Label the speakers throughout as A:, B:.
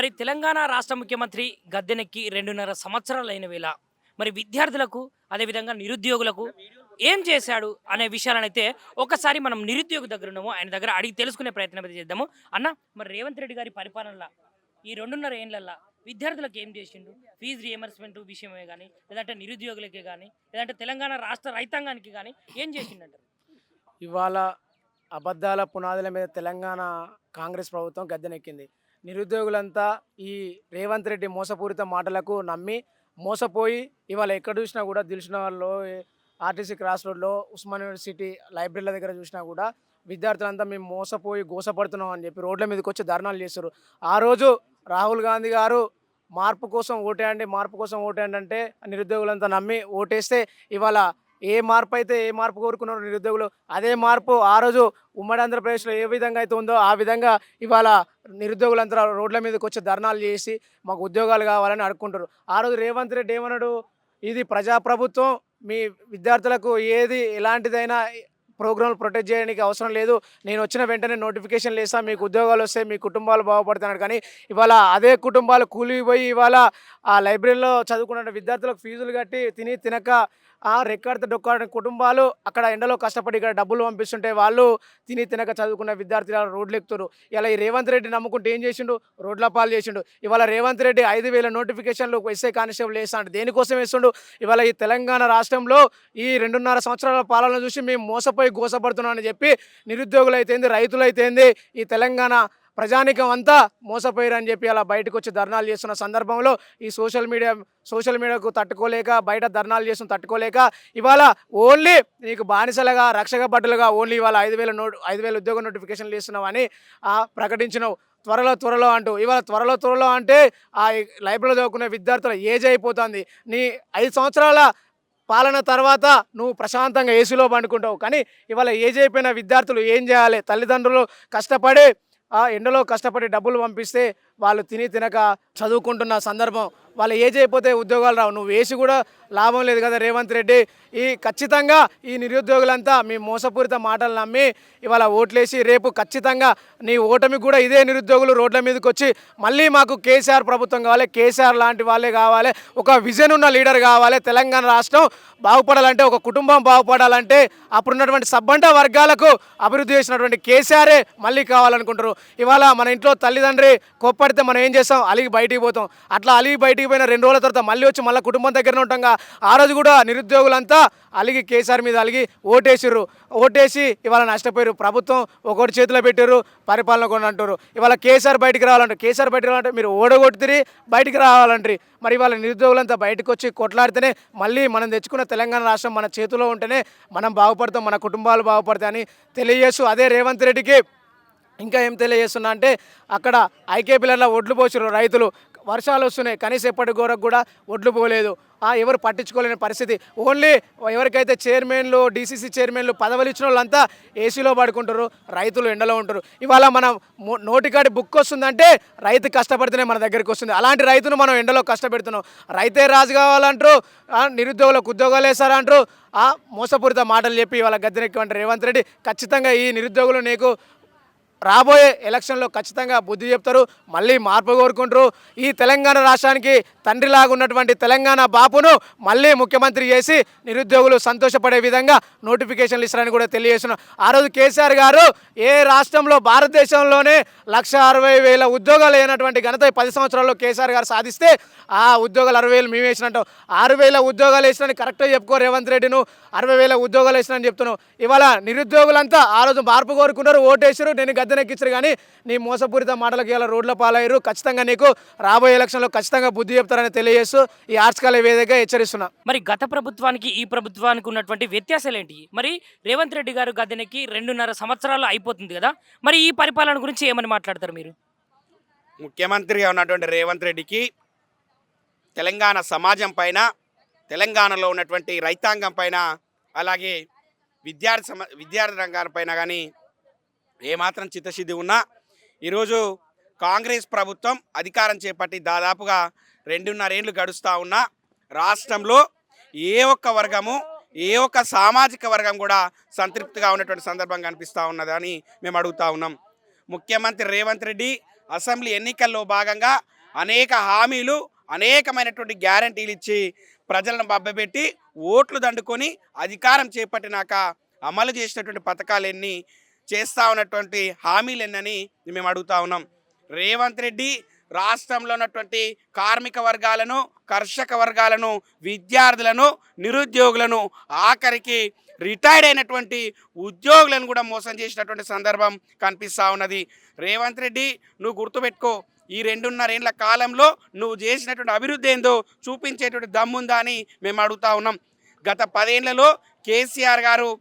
A: మరి తెలంగాణ రాష్ట్ర ముఖ్యమంత్రి గద్దెనెక్కి 2.5 సంవత్సరాలైన వేళ మరి విద్యార్థులకు అదేవిధంగా నిరుద్యోగులకు ఏం చేశాడు అనే విషయాలనైతే ఒకసారి మనం నిరుద్యోగి దగ్గర ఉన్నాము ఆయన దగ్గర అడిగి తెలుసుకునే ప్రయత్నం అయితే చేద్దాము. అన్న, మరి రేవంత్ రెడ్డి గారి పరిపాలనలో ఈ 2.5 ఏండ్లల్లో విద్యార్థులకు ఏం చేసిండు? ఫీజు రియంబర్స్మెంట్ విషయమే కానీ, లేదంటే నిరుద్యోగులకే కానీ, లేదంటే తెలంగాణ రాష్ట్ర రైతాంగానికి కానీ ఏం చేసిండంటారు?
B: ఇవాళ అబద్ధాల పునాదుల మీద తెలంగాణ కాంగ్రెస్ ప్రభుత్వం గద్దెనెక్కింది. నిరుద్యోగులంతా ఈ రేవంత్ రెడ్డి మోసపూరిత మాటలకు నమ్మి మోసపోయి ఇవాళ ఎక్కడ చూసినా కూడా దిల్సుఖ్నగర్‌లో, ఆర్టీసీ క్రాస్ రోడ్‌లో, ఉస్మాన్ యూనివర్సిటీ లైబ్రరీల దగ్గర చూసినా కూడా విద్యార్థులంతా మేము మోసపోయి గోసపడుతున్నాం అని చెప్పి రోడ్ల మీదకొచ్చి ధర్నాలు చేస్తుర్రు. ఆ రోజు రాహుల్ గాంధీ గారు మార్పు కోసం ఓటేయండి, మార్పు కోసం ఓటేయండి అంటే నిరుద్యోగులంతా నమ్మి ఓటేస్తే ఇవాళ ఏ మార్పు కోరుకున్నారో నిరుద్యోగులు అదే మార్పు ఆ రోజు ఉమ్మడి ఆంధ్రప్రదేశ్లో ఏ విధంగా అయితే ఉందో ఆ విధంగా ఇవాళ నిరుద్యోగులంతా రోడ్ల మీదకి వచ్చి ధర్నాలు చేసి మాకు ఉద్యోగాలు కావాలని అడుక్కుంటారు. ఆ రోజు రేవంత్ రెడ్డి ఏమన్నాడు? ఇది ప్రజాప్రభుత్వం, మీ విద్యార్థులకు ఏది ఎలాంటిదైనా ప్రోగ్రాంలు ప్రొటెక్ట్ చేయడానికి అవసరం లేదు, నేను వచ్చిన వెంటనే నోటిఫికేషన్లు వేస్తాను, మీకు ఉద్యోగాలు వస్తాయి, మీ కుటుంబాలు బాగుపడుతున్నాడు. కానీ ఇవాళ అదే కుటుంబాలు కూలిపోయి ఇవాళ ఆ లైబ్రరీలో చదువుకున్న విద్యార్థులకు ఫీజులు కట్టి తిని తినక రెక్కాడితే డొక్కాడిన కుటుంబాలు అక్కడ ఎండలో కష్టపడి ఇక్కడ డబ్బులు పంపిస్తుంటే వాళ్ళు తిని తినక చదువుకున్న విద్యార్థులు రోడ్లు ఎక్కుతారు. ఇలా ఈ రేవంత్ రెడ్డి నమ్ముకుంటే ఏం చేసిండు? రోడ్ల పాలు చేసిండు. ఇవాళ రేవంత్ రెడ్డి 5,000 నోటిఫికేషన్లు ఎస్ఐ కానిస్టేబుల్ వేస్తాడు. దేనికోసం వేస్తుండు? ఇవాళ ఈ తెలంగాణ రాష్ట్రంలో ఈ 2.5 సంవత్సరాల పాలన చూసి మేము మోసపోయి గోసపడుతున్నాం అని చెప్పి నిరుద్యోగులు అయితేంది, రైతులు అయితేంది, ఈ తెలంగాణ ప్రజానికం అంతా మోసపోయారని చెప్పి అలా బయటకు వచ్చి ధర్నాలు చేస్తున్న సందర్భంలో ఈ సోషల్ మీడియాకు తట్టుకోలేక, బయట ధర్నాలు చేస్తున్న తట్టుకోలేక ఇవాళ ఓన్లీ నీకు బానిసలుగా, రక్షక భటులుగా ఓన్లీ ఇవాళ 5,000 ఉద్యోగ నోటిఫికేషన్లు ఇస్తున్నామని ప్రకటించినావు. త్వరలో అంటూ ఇవాళ త్వరలో అంటే ఆ లైబ్రరీలో చదువుకునే విద్యార్థుల ఏజ్ అయిపోతుంది. నీ 5 సంవత్సరాల పాలన తర్వాత నువ్వు ప్రశాంతంగా ఏసీలో పండుకుంటావు. కానీ ఇవాళ ఏజ్ అయిపోయిన విద్యార్థులు ఏం చేయాలి? తల్లిదండ్రులు కష్టపడి ఎండలో కష్టపడి డబ్బులు పంపిస్తే వాళ్ళు తిని తినక చదువుకుంటున్న సందర్భం. వాళ్ళు ఏజ్ అయిపోతే ఉద్యోగాలు రావు. నువ్వు వేసి కూడా లాభం లేదు కదా రేవంత్ రెడ్డి. ఖచ్చితంగా ఈ నిరుద్యోగులంతా మీ మోసపూరిత మాటలు నమ్మి ఇవాళ ఓట్లేసి రేపు ఖచ్చితంగా నీ ఓటమి కూడా ఇదే నిరుద్యోగులు రోడ్ల మీదకి వచ్చి మళ్ళీ మాకు కేసీఆర్ ప్రభుత్వం కావాలి, కేసీఆర్ లాంటి వాళ్ళే కావాలి, ఒక విజన్ ఉన్న లీడర్ కావాలి, తెలంగాణ రాష్ట్రం బాగుపడాలంటే, ఒక కుటుంబం బాగుపడాలంటే అప్పుడున్నటువంటి సబ్బండ వర్గాలకు అభివృద్ధి చేసినటువంటి కేసీఆరే మళ్ళీ కావాలనుకుంటారు. ఇవాళ మన ఇంట్లో తల్లిదండ్రి కోప్పడితే మనం ఏం చేస్తాం? అలిగి బయటికి పోతాం. అట్లా అలిగి బయటికి పోయిన 2 రోజుల తర్వాత మళ్ళీ వచ్చి మళ్ళీ కుటుంబం దగ్గరనే ఉంటాంగా. ఆ రోజు కూడా నిరుద్యోగులంతా అలిగి కేసీఆర్ మీద అలిగి ఓటేసి ఇవాళ నష్టపోయారు. ప్రభుత్వం ఒకటి చేతిలో పెట్టారు, పరిపాలన కొన్ని అంటారు. ఇవాళ కేసీఆర్ బయటికి రావాలంటే మీరు ఓడగొట్టిరి బయటికి రావాలంటారు. మరి ఇవాళ నిరుద్యోగులంతా బయటకు వచ్చి కొట్లాడితేనే మళ్ళీ మనం తెచ్చుకున్న తెలంగాణ రాష్ట్రం మన చేతిలో ఉంటేనే మనం బాగుపడతాం, మన కుటుంబాలు బాగుపడతాయని తెలియజేస్తూ అదే రేవంత్ రెడ్డికి ఇంకా ఏం తెలియజేస్తున్నా అంటే అక్కడ ఐకే పిల్లర్లో ఒడ్లు పోసారు రైతులు. వర్షాలు వస్తున్నాయి, కనీసం ఎప్పటి గోరకు కూడా ఒడ్లు పోలేదు. ఎవరు పట్టించుకోలేని పరిస్థితి. ఓన్లీ ఎవరికైతే చైర్మన్లు, డీసీసీ చైర్మన్లు పదవులు ఇచ్చిన వాళ్ళంతా ఏసీలో పడుకుంటారు, రైతులు ఎండలో ఉంటారు. ఇవాళ మనం నోటికాడి బుక్ వస్తుందంటే రైతు కష్టపడితేనే మన దగ్గరికి వస్తుంది. అలాంటి రైతును మనం ఎండలో కష్టపెడుతున్నాం. రైతే రాజు కావాలంటారు, నిరుద్యోగులకు ఉద్యోగాలు వేస్తారంటారు. మోసపూరిత మాటలు చెప్పి ఇవాళ గద్దెనెక్కిమంటారు రేవంత్ రెడ్డి. ఖచ్చితంగా ఈ నిరుద్యోగులు నీకు రాబోయే ఎలక్షన్లో ఖచ్చితంగా బుద్ధి చెప్తారు, మళ్ళీ మార్పు కోరుకుంటారు. ఈ తెలంగాణ రాష్ట్రానికి తండ్రిలాగా ఉన్నటువంటి తెలంగాణ బాపును మళ్ళీ ముఖ్యమంత్రి చేసి నిరుద్యోగులు సంతోషపడే విధంగా నోటిఫికేషన్లు ఇస్తారని కూడా తెలియజేస్తున్నారు. ఆ రోజు కేసీఆర్ గారు ఏ రాష్ట్రంలో భారతదేశంలోనే 1,60,000 ఉద్యోగాలు అయినటువంటి ఘనత 10 సంవత్సరాల్లో కేసీఆర్ గారు సాధిస్తే ఆ ఉద్యోగాలు 60,000 మేము వేసినట్టు 6,000 ఉద్యోగాలు వేసినని కరెక్ట్గా చెప్పుకో రేవంత్ రెడ్డి. నువ్వు 60,000 ఉద్యోగాలు వేసినని చెప్తున్నావు. ఇవాళ నిరుద్యోగులంతా ఆ రోజు మార్పు కోరుకున్నారు, ఓటేసారు, నేను గద్దెనెక్కించారు. కానీ నీ మోసపూరిత మాటలకు ఇలా రోడ్ల పాలయ్యారు. ఖచ్చితంగా నీకు రాబోయే ఎలక్షన్లో ఖచ్చితంగా బుద్ధి చెప్తారని తెలియజేస్తూ ఈ ఆర్ట్స్ కాలేజ్ వేదికగా హెచ్చరిస్తున్నా.
A: మరి గత ప్రభుత్వానికి ఈ ప్రభుత్వానికి ఉన్నటువంటి వ్యత్యాసాలు ఏంటి? మరి రేవంత్ రెడ్డి గారు గద్దెనెక్కి 2.5 సంవత్సరాలు అయిపోతుంది కదా, మరి ఈ పరిపాలన గురించి ఏమని మాట్లాడతారు మీరు?
C: ముఖ్యమంత్రిగా ఉన్నటువంటి రేవంత్ రెడ్డికి తెలంగాణ సమాజం పైన, తెలంగాణలో ఉన్నటువంటి రైతాంగం పైన, అలాగే విద్యార్థి రంగాలపైన కానీ ఏమాత్రం చిత్తశుద్ధి ఉన్నా ఈరోజు కాంగ్రెస్ ప్రభుత్వం అధికారం చేపట్టి దాదాపుగా 2.5 ఏళ్ళు గడుస్తూ ఉన్నా రాష్ట్రంలో ఏ ఒక్క వర్గము, ఏ ఒక్క సామాజిక వర్గం కూడా సంతృప్తిగా ఉన్నటువంటి సందర్భం కనిపిస్తూ ఉన్నదని మేము అడుగుతూ ఉన్నాం. ముఖ్యమంత్రి రేవంత్ రెడ్డి అసెంబ్లీ ఎన్నికల్లో భాగంగా అనేక హామీలు అనేకమైనటువంటి గ్యారంటీలు ఇచ్చి ప్రజలను మభ్యపెట్టి ఓట్లు దండుకొని అధికారం చేపట్టినాక అమలు చేసినటువంటి పథకాలు ఎన్ని, చేస్తూ ఉన్నటువంటి హామీలు ఎన్నని మేము అడుగుతా ఉన్నాం. రేవంత్ రెడ్డి రాష్ట్రంలో ఉన్నటువంటి కార్మిక వర్గాలను, కర్షక వర్గాలను, విద్యార్థులను, నిరుద్యోగులను, ఆఖరికి రిటైర్డ్ అయినటువంటి ఉద్యోగులను కూడా మోసం చేసినటువంటి సందర్భం కనిపిస్తూ ఉన్నది. రేవంత్ రెడ్డి, నువ్వు గుర్తుపెట్టుకో, ఈ 2.5 ఏళ్ల కాలంలో నువ్వు చేసినటువంటి అభివృద్ధి ఏందో చూపించేటువంటి దమ్ముందా అని మేము అడుగుతా ఉన్నాం. గత 10 ఏళ్లలో కేసీఆర్ గారు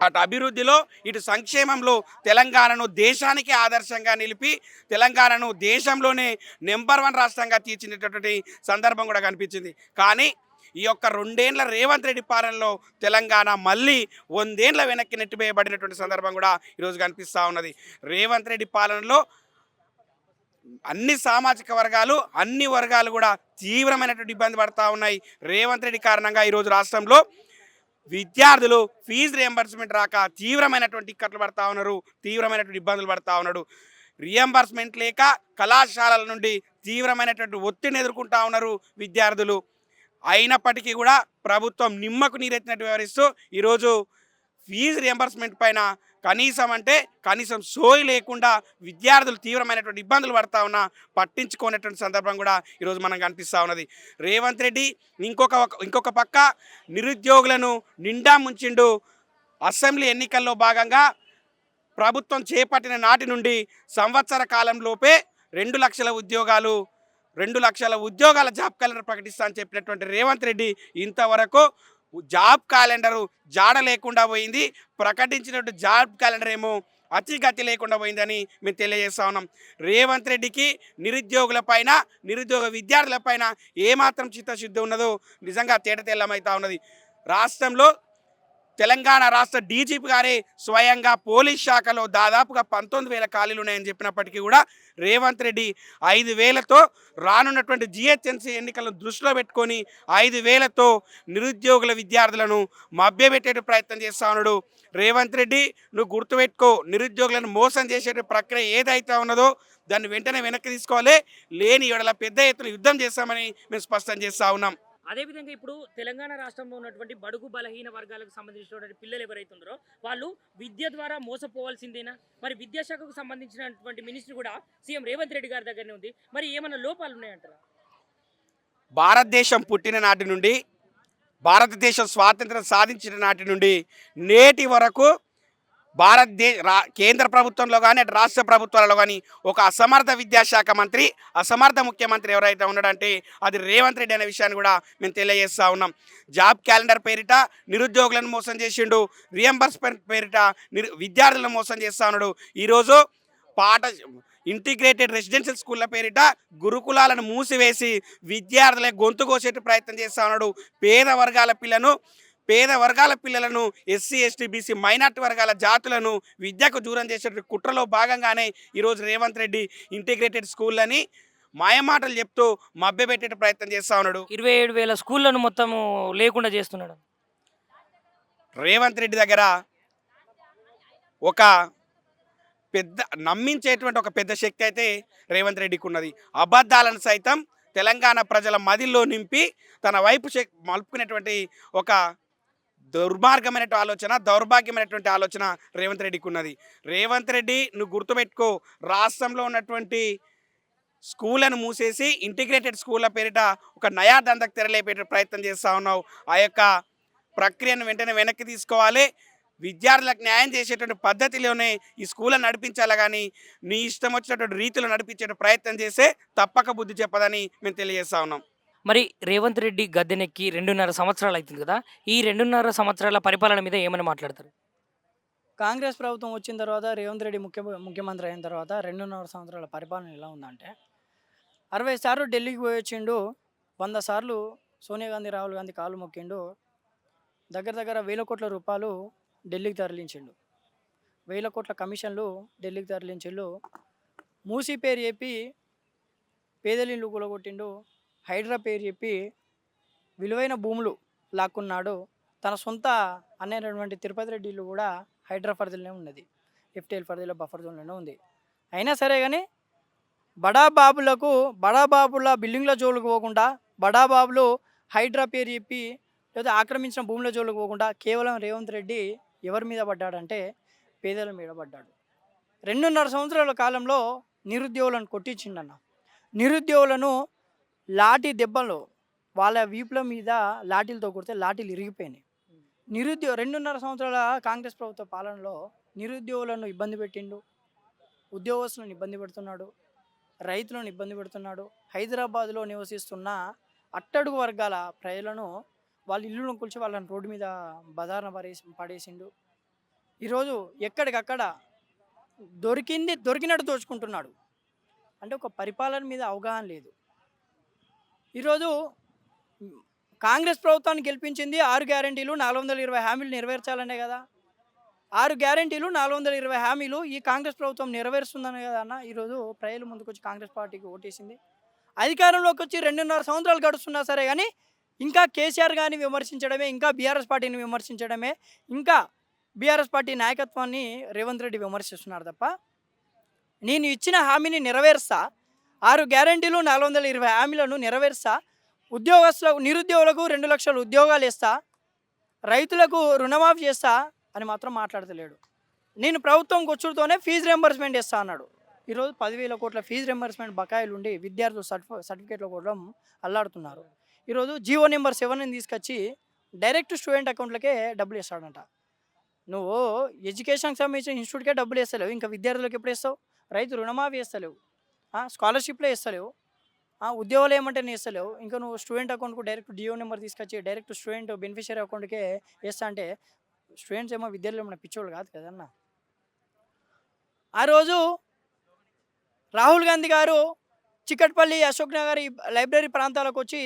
C: అటు అభివృద్ధిలో ఇటు సంక్షేమంలో తెలంగాణను దేశానికి ఆదర్శంగా నిలిపి తెలంగాణను దేశంలోనే నెంబర్ 1 రాష్ట్రంగా తీర్చినటువంటి సందర్భం కూడా కనిపించింది. కానీ ఈ యొక్క 2 ఏళ్ల రేవంత్ రెడ్డి పాలనలో తెలంగాణ మళ్ళీ 100 ఏళ్ల వెనక్కి నెట్టివేయబడినటువంటి సందర్భం కూడా ఈరోజు కనిపిస్తూ ఉన్నది. రేవంత్ రెడ్డి పాలనలో అన్ని సామాజిక వర్గాలు, అన్ని వర్గాలు కూడా తీవ్రమైనటువంటి ఇబ్బంది పడుతూ ఉన్నాయి. రేవంత్ రెడ్డి కారణంగా ఈరోజు రాష్ట్రంలో విద్యార్థులు ఫీజు రియంబర్స్మెంట్ రాక తీవ్రమైనటువంటి ఇక్కట్లు పడతా ఉన్నారు, తీవ్రమైనటువంటి ఇబ్బందులు పడతా ఉన్నాడు. రియంబర్స్మెంట్ లేక కళాశాలల నుండి తీవ్రమైనటువంటి ఒత్తిడిని ఎదుర్కొంటా ఉన్నారు విద్యార్థులు. అయినప్పటికీ కూడా ప్రభుత్వం నిమ్మకు నీరెత్తినట్టు వ్యవహరిస్తూ ఈరోజు ఫీజు రియంబర్స్మెంట్ పైన కనీసం సోయి లేకుండా విద్యార్థులు తీవ్రమైనటువంటి ఇబ్బందులు పడతా ఉన్నా పట్టించుకోనటువంటి సందర్భం కూడా ఈరోజు మనం కనిపిస్తూ ఉన్నది. రేవంత్ రెడ్డి ఇంకొక పక్క నిరుద్యోగులను నిండా ముంచిండు. అసెంబ్లీ ఎన్నికల్లో భాగంగా ప్రభుత్వం చేపట్టిన నాటి నుండి సంవత్సర కాలంలోపే 2 లక్షల ఉద్యోగాల జాబ్ క్యాలెండర్ ప్రకటిస్తా అని చెప్పినటువంటి రేవంత్ రెడ్డి ఇంతవరకు జాబ్ క్యాలెండరు జాడ లేకుండా పోయింది. ప్రకటించినట్టు జాబ్ క్యాలెండర్ ఏమో అతిగతి లేకుండా పోయిందని మేము తెలియజేస్తా ఉన్నాం. రేవంత్ రెడ్డికి నిరుద్యోగ విద్యార్థులపైన ఏమాత్రం చిత్తశుద్ధి ఉన్నదో నిజంగా తేటతెల్లమవుతా ఉన్నది. రాష్ట్రంలో తెలంగాణ రాష్ట్ర డీజీపీ గారే స్వయంగా పోలీస్ శాఖలో దాదాపుగా 19,000 ఖాళీలు ఉన్నాయని చెప్పినప్పటికీ కూడా రేవంత్ రెడ్డి 5,000తో రానున్నటువంటి జిహెచ్ఎంసీ ఎన్నికలను దృష్టిలో పెట్టుకొని 5,000తో నిరుద్యోగుల విద్యార్థులను మభ్యపెట్టే ప్రయత్నం చేస్తా ఉన్నాడు. రేవంత్ రెడ్డి, నువ్వు గుర్తుపెట్టుకో, నిరుద్యోగులను మోసం చేసే ప్రక్రియ ఏదైతే ఉన్నదో దాన్ని వెంటనే వెనక్కి తీసుకోవాలి. లేని ఎడల పెద్ద ఎత్తున యుద్ధం చేస్తామని మేము స్పష్టం చేస్తా ఉన్నాం.
A: అదేవిధంగా ఇప్పుడు తెలంగాణ రాష్ట్రంలో ఉన్నటువంటి బడుగు బలహీన వర్గాలకు సంబంధించినటువంటి పిల్లలు ఎవరైతే ఉన్నారో వాళ్ళు విద్య ద్వారా మోసపోవాల్సిందేనా? మరి విద్యాశాఖకు సంబంధించినటువంటి మినిస్ట్రీ కూడా సీఎం రేవంత్ రెడ్డి గారి దగ్గరనే ఉంది. మరి ఏమైనా లోపాలు ఉన్నాయంటారా?
C: భారతదేశం పుట్టిన నాటి నుండి, భారతదేశం స్వాతంత్రం సాధించిన నాటి నుండి నేటి వరకు కేంద్ర ప్రభుత్వంలో కానీ అటు రాష్ట్ర ప్రభుత్వాలలో కానీ ఒక అసమర్థ విద్యాశాఖ మంత్రి, అసమర్థ ముఖ్యమంత్రి ఎవరైతే ఉన్నాడంటే అది రేవంత్ రెడ్డి అనే విషయాన్ని కూడా మేము తెలియజేస్తూ ఉన్నాం. జాబ్ క్యాలెండర్ పేరిట నిరుద్యోగులను మోసం చేసిండు, రియంబర్స్మెంట్ పేరిట విద్యార్థులను మోసం చేస్తూ ఉన్నాడు. ఈరోజు ఇంటిగ్రేటెడ్ రెసిడెన్షియల్ స్కూళ్ళ పేరిట గురుకులాలను మూసివేసి విద్యార్థులే గొంతు కోసేట ప్రయత్నం చేస్తూ ఉన్నాడు. పేద వర్గాల పిల్లలను ఎస్సీ, ఎస్టీ, బీసీ, మైనార్టీ వర్గాల జాతులను విద్యకు దూరం చేసే కుట్రలో భాగంగానే ఈరోజు రేవంత్ రెడ్డి ఇంటిగ్రేటెడ్ స్కూళ్ళని మాయమాటలు చెప్తూ మభ్యపెట్టే ప్రయత్నం చేస్తూ ఉన్నాడు.
A: 27,000 స్కూళ్ళను మొత్తం లేకుండా చేస్తున్నాడు.
C: రేవంత్ రెడ్డి దగ్గర ఒక పెద్ద నమ్మించేటువంటి ఒక పెద్ద శక్తి అయితే రేవంత్ రెడ్డికి ఉన్నది. అబద్ధాలను సైతం తెలంగాణ ప్రజల మదిలో నింపి తన వైపు మలుపుకునేటువంటి ఒక దౌర్భాగ్యమైనటువంటి ఆలోచన రేవంత్ రెడ్డికి ఉన్నది. రేవంత్ రెడ్డి, నువ్వు గుర్తుపెట్టుకో, రాష్ట్రంలో ఉన్నటువంటి స్కూళ్ళను మూసేసి ఇంటిగ్రేటెడ్ స్కూళ్ళ పేరిట ఒక నయా దందకు తెరలేపే ప్రయత్నం చేస్తూ ఉన్నావు. ఆ యొక్క ప్రక్రియను వెంటనే వెనక్కి తీసుకోవాలి. విద్యార్థులకు న్యాయం చేసేటువంటి పద్ధతిలోనే ఈ స్కూళ్ళను నడిపించాలి, కానీ నీ ఇష్టం వచ్చినటువంటి రీతిలో నడిపించే ప్రయత్నం చేస్తే తప్పక బుద్ధి చెప్పదని మేము తెలియజేస్తా ఉన్నాం.
A: మరి రేవంత్ రెడ్డి గద్దెనెక్కి 2.5 సంవత్సరాలు అవుతుంది కదా, ఈ 2.5 సంవత్సరాల పరిపాలన మీద ఏమని మాట్లాడతారు?
D: కాంగ్రెస్ ప్రభుత్వం వచ్చిన తర్వాత రేవంత్ రెడ్డి ముఖ్యమంత్రి అయిన తర్వాత 2.5 సంవత్సరాల పరిపాలన ఎలా ఉందంటే, 60 సార్లు ఢిల్లీకి పోయి వచ్చిండు, 100 సార్లు సోనియా గాంధీ, రాహుల్ గాంధీ కాళ్ళు మొక్కిండు, దగ్గర 1,000 కోట్ల రూపాయలు ఢిల్లీకి తరలించిండు, 1,000 కోట్ల కమిషన్లు ఢిల్లీకి తరలించిండు, మూసీ పేరు చెప్పి పేదలిండ్లు కూలగొట్టిండు, హైడ్రా పేరు చెప్పి విలువైన భూములు లాక్కున్నాడు, తన సొంత అన్నైనటువంటి తిరుపతి రెడ్డి ఇల్లు కూడా హైడ్రా పరిధిలోనే ఉన్నది, ఎఫ్టీఎల్ పరిధిలో బఫర్ జోన్లోనే ఉంది. అయినా సరే కానీ బడాబాబుల బిల్డింగ్ల జోలికి పోకుండా, బడాబాబులు హైడ్రా పేరు చెప్పి లేదా ఆక్రమించిన భూముల జోలికి పోకుండా కేవలం రేవంత్ రెడ్డి ఎవరి మీద పడ్డాడంటే పేదల మీద పడ్డాడు. 2.5 సంవత్సరాల కాలంలో నిరుద్యోగులను కొట్టించిండన్న. నిరుద్యోగులను లాఠీ దెబ్బలు వాళ్ళ వీపుల మీద లాఠీలతో కొడితే లాఠీలు ఇరిగిపోయినాయి. 2.5 సంవత్సరాల కాంగ్రెస్ ప్రభుత్వ పాలనలో నిరుద్యోగులను ఇబ్బంది పెట్టిండు, ఉద్యోగస్తులను ఇబ్బంది పెడుతున్నాడు, రైతులను ఇబ్బంది పెడుతున్నాడు. హైదరాబాద్లో నివసిస్తున్న అట్టడుగు వర్గాల ప్రజలను వాళ్ళ ఇల్లును కూల్చి వాళ్ళని రోడ్డు మీద బదారణ పడేసిండు. ఈరోజు ఎక్కడికక్కడ దొరికినట్టు దోచుకుంటున్నాడు. అంటే ఒక పరిపాలన మీద అవగాహన లేదు. ఈరోజు కాంగ్రెస్ ప్రభుత్వాన్ని గెలిపించింది 6 గ్యారెంటీలు 420 హామీలు నెరవేర్చాలనే కదా. 6 గ్యారెంటీలు 420 హామీలు ఈ కాంగ్రెస్ ప్రభుత్వం నెరవేరుస్తుందనే కదా అన్న ఈరోజు ప్రజలు ముందుకొచ్చి కాంగ్రెస్ పార్టీకి ఓటేసింది. అధికారంలోకి వచ్చి 2.5 సంవత్సరాలు గడుస్తున్నా సరే కానీ ఇంకా కేసీఆర్ గారిని విమర్శించడమే, ఇంకా బీఆర్ఎస్ పార్టీని విమర్శించడమే, ఇంకా బీఆర్ఎస్ పార్టీ నాయకత్వాన్ని రేవంత్ రెడ్డి విమర్శిస్తున్నారు తప్ప నేను ఇచ్చిన హామీని నెరవేరుస్తా, 6 గ్యారెంటీలు 420 హామీలను నెరవేరుస్తా, నిరుద్యోగులకు 2 లక్షల ఉద్యోగాలు ఇస్తా, రైతులకు రుణమాఫీ చేస్తా అని మాత్రం మాట్లాడతలేడు. నేను ప్రభుత్వం వచ్చుడుతోనే ఫీజు రియంబర్స్మెంట్ ఇస్తా అన్నాడు. ఈరోజు 10,000 కోట్ల ఫీజు రియంబర్స్మెంట్ బకాయిలు ఉండి విద్యార్థులు సర్టిఫికేట్లు కూడా అల్లాడుతున్నారు. ఈరోజు జీవో నెంబర్ 7ని తీసుకొచ్చి డైరెక్ట్ స్టూడెంట్ అకౌంట్లకే డబ్బులు ఇస్తాడంట. నువ్వు ఎడ్యుకేషన్కి సంబంధించిన ఇన్స్టిట్యూట్కే డబ్బులు వేస్తలేవు, ఇంకా విద్యార్థులకు ఎప్పుడు వేస్తావు? రైతు రుణమాఫీ వేస్తలేవు, స్కాలర్షిప్లో వేస్తలేవు, ఉద్యోగాలు ఏమంటే వేస్తలేవు. ఇంకా నువ్వు స్టూడెంట్ అకౌంట్కు డైరెక్ట్ డిఓ నెంబర్ తీసుకొచ్చి డైరెక్ట్ స్టూడెంట్ బెనిఫిషియరీ అకౌంట్కే వేస్తా అంటే స్టూడెంట్స్ ఏమో విద్యార్థులు ఏమన్నా పిచ్చోళ్ళు కాదు కదన్న. ఆ రోజు రాహుల్ గాంధీ గారు చిక్కట్పల్లి, అశోక్ నగర్ లైబ్రరీ ప్రాంతాలకు వచ్చి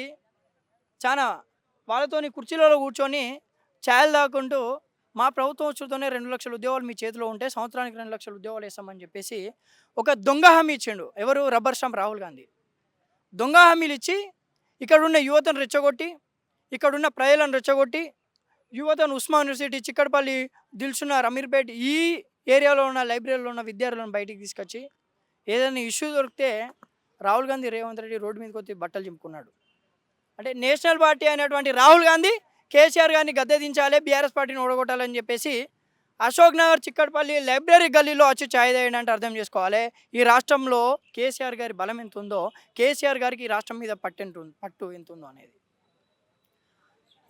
D: చాలా వాళ్ళతోని కుర్చీలలో కూర్చొని ఛాయలు తాకుంటూ మా ప్రభుత్వం వచ్చుతోనే 2 లక్షల ఉద్యోగాలు మీ చేతిలో ఉంటే సంవత్సరానికి 2 లక్షల ఉద్యోగాలు వేస్తామని చెప్పేసి ఒక దొంగ హామీ ఇచ్చిండు. ఎవరు? Rubber stamp Rahul Gandhi. దొంగ హామీలు ఇచ్చి ఇక్కడున్న యువతను రెచ్చగొట్టి, ఇక్కడున్న ప్రజలను రెచ్చగొట్టి, యువతను ఉస్మాన్ యూనివర్సిటీ, చిక్కడపల్లి, దిల్సుఖ్నగర్, అమీర్పేట్ ఈ ఏరియాలో ఉన్న లైబ్రరీలో ఉన్న విద్యార్థులను బయటికి తీసుకొచ్చి ఏదైనా ఇష్యూ దొరికితే రాహుల్ గాంధీ రేవంత్ రెడ్డి రోడ్డు మీదకి వచ్చి బట్టలు చింపుకున్నాడు. అంటే నేషనల్ పార్టీ అయినటువంటి రాహుల్ గాంధీ కేసీఆర్ గారిని గద్దె దించాలి, బీఆర్ఎస్ పార్టీని ఓడగొట్టాలని చెప్పేసి అశోక్ నగర్, చిక్కడపల్లి లైబ్రరీ గల్లీలో వచ్చి ఛాయ్ తాగండి అర్థం చేసుకోవాలి. ఈ రాష్ట్రంలో కేసీఆర్ గారి బలం ఎంత ఉందో, కేసీఆర్ గారికి ఈ రాష్ట్రం మీద పట్టు ఎంత ఉందో అనేది.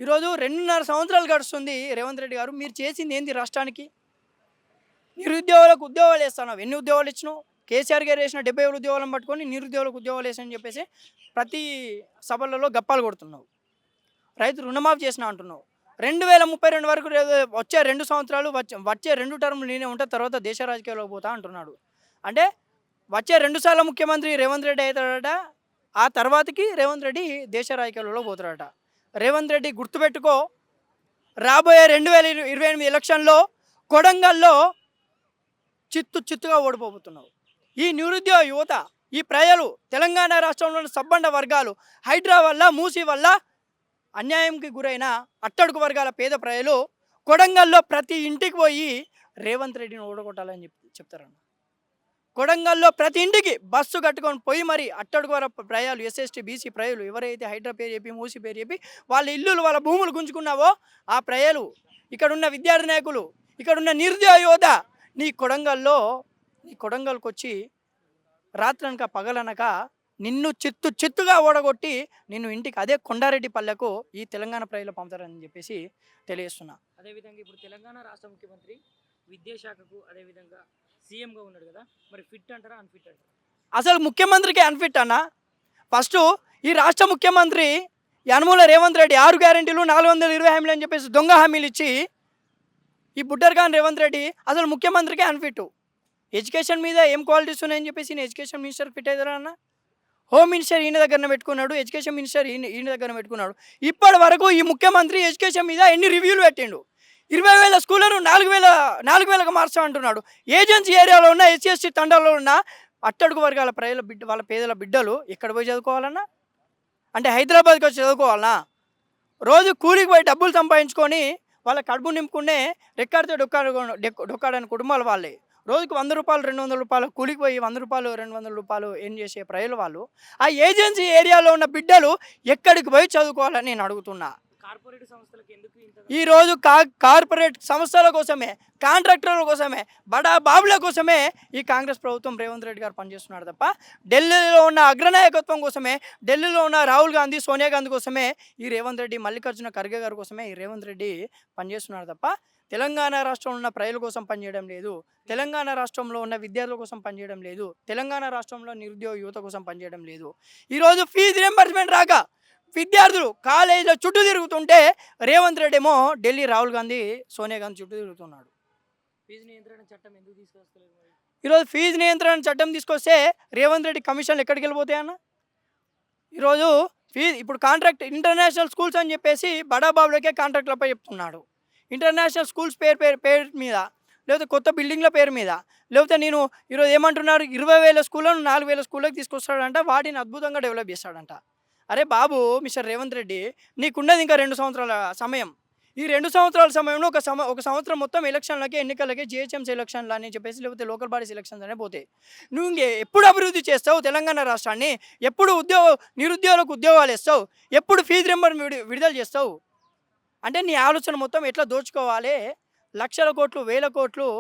D: ఈరోజు 2.5 సంవత్సరాలు గడుస్తుంది. రేవంత్ రెడ్డి గారు మీరు చేసింది ఏంది రాష్ట్రానికి? నిరుద్యోగులకు ఉద్యోగాలు వేస్తున్నావు. ఎన్ని ఉద్యోగాలు ఇచ్చినావు? కేసీఆర్ గారు వేసిన 70,000 ఉద్యోగాలను పట్టుకొని నిరుద్యోగులకు ఉద్యోగాలు వేసని చెప్పేసి ప్రతి సభలలో గప్పాలు కొడుతున్నావు. రైతు రుణమాఫీ చేసినా అంటున్నావు. 2032 వరకు వచ్చే 2 సంవత్సరాలు వచ్చే 2 టర్ములు నేనే ఉంటా, తర్వాత దేశ రాజకీయాల్లోకి పోతా అంటున్నాడు. అంటే వచ్చే 2 సార్లు ముఖ్యమంత్రి రేవంత్ రెడ్డి అవుతాడట, ఆ తర్వాతకి రేవంత్ రెడ్డి దేశ రాజకీయాల్లో పోతాడట. రేవంత్ రెడ్డి గుర్తుపెట్టుకో, రాబోయే 2028 ఎలక్షన్లో కొడంగల్లో చిత్తుగా ఓడిపోతున్నావు. ఈ నిరుద్యోగ యువత, ఈ ప్రజలు, తెలంగాణ రాష్ట్రంలోని సబ్బండ వర్గాలు హైడ్రా వల్ల, మూసీ వల్ల అన్యాయంకి గురైన అట్టడుగు వర్గాల పేద ప్రజలు కొడంగల్లో ప్రతి ఇంటికి పోయి రేవంత్ రెడ్డిని ఓడగొట్టాలని చెప్తారన్న. కొడంగల్లో ప్రతి ఇంటికి బస్సు కట్టుకొని పోయి మరి అట్టడుగు ప్రజలు, ఎస్ఎస్టీ, బీసీ ప్రజలు ఎవరైతే హైడ్రా పేరు చెప్పి, మూసీ పేరు చెప్పి వాళ్ళ ఇల్లులు, వాళ్ళ భూములు గుంజుకున్నావో ఆ ప్రజలు, ఇక్కడున్న విద్యార్థి నాయకులు, ఇక్కడున్న నిరుద్యోగ యువత నీ కొడంగల్కి వచ్చి రాత్రనక పగలనక నిన్ను చిత్తుగా ఓడగొట్టి నిన్ను ఇంటికి అదే కొండారెడ్డి పల్లెకు ఈ తెలంగాణ ప్రజలు పంపుతారని చెప్పేసి తెలియజేస్తున్నా.
A: అదేవిధంగా ఇప్పుడు తెలంగాణ రాష్ట్ర ముఖ్యమంత్రి విద్యాశాఖకు అదేవిధంగా సీఎంగా ఉన్నాడు కదా, మరి ఫిట్ అంటారా అన్ఫిట్ అంటారా?
D: అసలు ముఖ్యమంత్రికి అన్ఫిట్ అన్న. ఫస్ట్ ఈ రాష్ట్ర ముఖ్యమంత్రి యనమల రేవంత్ రెడ్డి 6 గ్యారెంటీలు 420 హామీలు అని చెప్పేసి దొంగ హామీలు ఇచ్చి ఈ బుడ్డర్గాన్ రేవంత్ రెడ్డి అసలు ముఖ్యమంత్రికి అన్ఫిట్. ఎడ్యుకేషన్ మీద ఏం క్వాలిటీస్ ఉన్నాయని చెప్పేసి నేను ఎడ్యుకేషన్ మినిస్టర్ ఫిట్ అవుతారా అన్న? హోమ్ మినిస్టర్ ఈయన దగ్గర పెట్టుకున్నాడు, ఎడ్యుకేషన్ మినిస్టర్ ఈయన దగ్గర పెట్టుకున్నాడు. ఇప్పటి వరకు ఈ ముఖ్యమంత్రి ఎడ్యుకేషన్ మీద ఎన్ని రివ్యూలు పెట్టిండు? 20,000 స్కూళ్ళను 4,000కు మార్చామంటున్నాడు. ఏజెన్సీ ఏరియాలో ఉన్న ఎస్సీ ఎస్టీ తండాలో ఉన్న అట్టడుగు వర్గాల ప్రజల వాళ్ళ పేదల బిడ్డలు ఎక్కడ పోయి చదువుకోవాలన్నా? అంటే హైదరాబాద్కి వచ్చి చదువుకోవాలన్నా? రోజు కూలికి పోయి డబ్బులు సంపాదించుకొని వాళ్ళ కడుపు నింపుకునే రెక్కాడితే డొక్కాడని కుటుంబాలు వాళ్ళే. రోజుకు 100 రూపాయలు 200 రూపాయలు కూలికి పోయి 100 రూపాయలు 200 రూపాయలు ఏం చేసే ప్రజల వాళ్ళు ఆ ఏజెన్సీ ఏరియాలో ఉన్న బిడ్డలు ఎక్కడికి పోయి చదువుకోవాలని నేను అడుగుతున్నా.
A: కార్పొరేట్ సంస్థలకు ఎందుకు ఇంత
D: ఈరోజు కార్పొరేట్ సంస్థల కోసమే, కాంట్రాక్టర్ల కోసమే, బడా బాబుల కోసమే ఈ కాంగ్రెస్ ప్రభుత్వం రేవంత్ రెడ్డి గారు పనిచేస్తున్నాడు తప్ప ఢిల్లీలో ఉన్న అగ్రనాయకత్వం కోసమే, ఢిల్లీలో ఉన్న రాహుల్ గాంధీ, సోనియా గాంధీ కోసమే ఈ రేవంత్ రెడ్డి, మల్లికార్జున ఖర్గే గారి కోసమే ఈ రేవంత్ రెడ్డి పనిచేస్తున్నాడు తప్ప తెలంగాణ రాష్ట్రంలో ఉన్న ప్రజల కోసం పనిచేయడం లేదు, తెలంగాణ రాష్ట్రంలో ఉన్న విద్యార్థుల కోసం పనిచేయడం లేదు, తెలంగాణ రాష్ట్రంలో నిరుద్యోగ యువత కోసం పనిచేయడం లేదు. ఈరోజు ఫీజు రియంబర్స్మెంట్ రాక విద్యార్థులు కాలేజీలో చుట్టూ తిరుగుతుంటే రేవంత్ రెడ్డి ఏమో ఢిల్లీ రాహుల్ గాంధీ, సోనియా గాంధీ చుట్టూ తిరుగుతున్నాడు.
A: ఫీజు నియంత్రణ చట్టం ఎందుకు తీసుకొస్తలేదు మరి?
D: ఈరోజు ఫీజు నియంత్రణ చట్టం తీసుకొస్తే రేవంత్ రెడ్డి కమిషన్లు ఎక్కడికి వెళ్ళిపోతాయన్న? ఈరోజు ఇప్పుడు కాంట్రాక్ట్ ఇంటర్నేషనల్ స్కూల్స్ అని చెప్పేసి బడాబాబులకే కాంట్రాక్ట్లపై చెప్తున్నాడు. ఇంటర్నేషనల్ స్కూల్స్ పేరు మీద, లేకపోతే కొత్త బిల్డింగ్ల పేరు మీద, లేకపోతే నేను ఈరోజు ఏమంటున్నారు 20,000 స్కూళ్ళను 4,000 స్కూళ్ళకి తీసుకొస్తాడంట, వాటిని అద్భుతంగా డెవలప్ చేస్తాడంట. అరే బాబు, మిస్టర్ రేవంత్ రెడ్డి, నీకున్నది ఇంకా 2 సంవత్సరాల సమయం. ఈ 2 సంవత్సరాల సమయంలో ఒక సంవత్సరం మొత్తం ఎలక్షన్లకి, ఎన్నికలకి, జిహెచ్ఎంసీ ఎలక్షన్లు అని చెప్పేసి, లేకపోతే లోకల్ బాడీస్ ఎలక్షన్స్ అనే పోతాయి. నువ్వు ఎప్పుడు అభివృద్ధి చేస్తావు తెలంగాణ రాష్ట్రాన్ని? ఎప్పుడు నిరుద్యోగులకు ఉద్యోగాలు ఇస్తావు? ఎప్పుడు ఫీజు రింబర్స్మెంట్ విడుదల చేస్తావు? అంటే నీ ఆలోచన మొత్తం ఎట్లా దోచుకోవాలి, లక్షల కోట్లు, వేల కోట్లు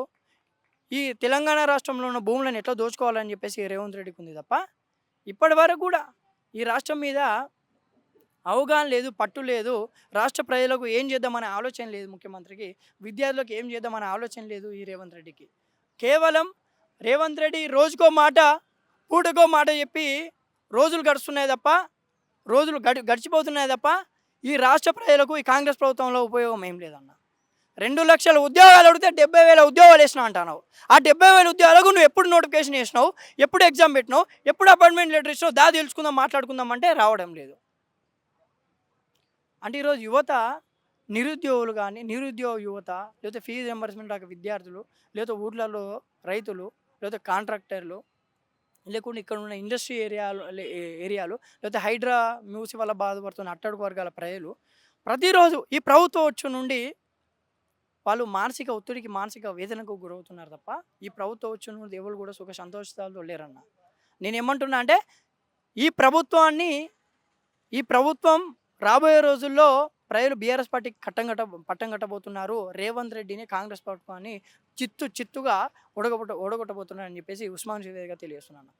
D: ఈ తెలంగాణ రాష్ట్రంలో ఉన్న భూములను ఎట్లా దోచుకోవాలని చెప్పేసి రేవంత్ రెడ్డికి ఉంది తప్ప ఇప్పటి వరకు కూడా ఈ రాష్ట్రం మీద అవగాహన లేదు, పట్టు లేదు. రాష్ట్ర ప్రజలకు ఏం చేద్దామనే ఆలోచన లేదు ముఖ్యమంత్రికి, విద్యార్థులకు ఏం చేద్దామనే ఆలోచన లేదు ఈ రేవంత్ రెడ్డికి. కేవలం రేవంత్ రెడ్డి రోజుకో మాట, పూటకో మాట చెప్పి రోజులు గడుస్తున్నాయి తప్ప, గడిచిపోతున్నాయి తప్ప ఈ రాష్ట్ర ప్రజలకు ఈ కాంగ్రెస్ ప్రభుత్వంలో ఉపయోగం ఏం లేదన్న. 2 లక్షల ఉద్యోగాలు అడిగితే 70,000 ఉద్యోగాలు వేసినావు అంటున్నావు. ఆ 70,000 ఉద్యోగాలకు నువ్వు ఎప్పుడు నోటిఫికేషన్ వేసినావు, ఎప్పుడు ఎగ్జామ్ పెట్టినావు, ఎప్పుడు అపాయింట్మెంట్ లెటర్ ఇచ్చినావు, తెలుసుకుందాం, మాట్లాడుకుందాం అంటే రావడం లేదు. అంటే ఈరోజు యువత, నిరుద్యోగులు కానీ, నిరుద్యోగ యువత, లేకపోతే ఫీజు రింబర్స్మెంట్ రాక విద్యార్థులు, లేకపోతే ఊర్లలో రైతులు, లేకపోతే కాంట్రాక్టర్లు, లేకుండా ఇక్కడ ఉన్న ఇండస్ట్రీ ఏరియాలు, లేకపోతే హైడ్రా మూసి వల్ల బాధపడుతున్న అట్టడుగు వర్గాల ప్రజలు ప్రతిరోజు ఈ ప్రభుత్వం వచ్చి నుండి వాళ్ళు మానసిక ఒత్తిడికి, మానసిక వేదనకు గురవుతున్నారు తప్ప ఈ ప్రభుత్వం వచ్చి నుండి ఎవరు కూడా సుఖ సంతోషాలతో లేరన్న. నేను ఏమంటున్నా అంటే ఈ ప్రభుత్వం రాబోయే రోజుల్లో ప్రజలు బీఆర్ఎస్ పార్టీకి పట్టం కట్టబోతున్నారు. రేవంత్ రెడ్డిని, కాంగ్రెస్ ప్రభుత్వాన్ని చిత్తుగా ఓడగొట్టబోతున్నారని చెప్పేసి ఉస్మాన్ షరీఫ్గా తెలియజేస్తున్నాను.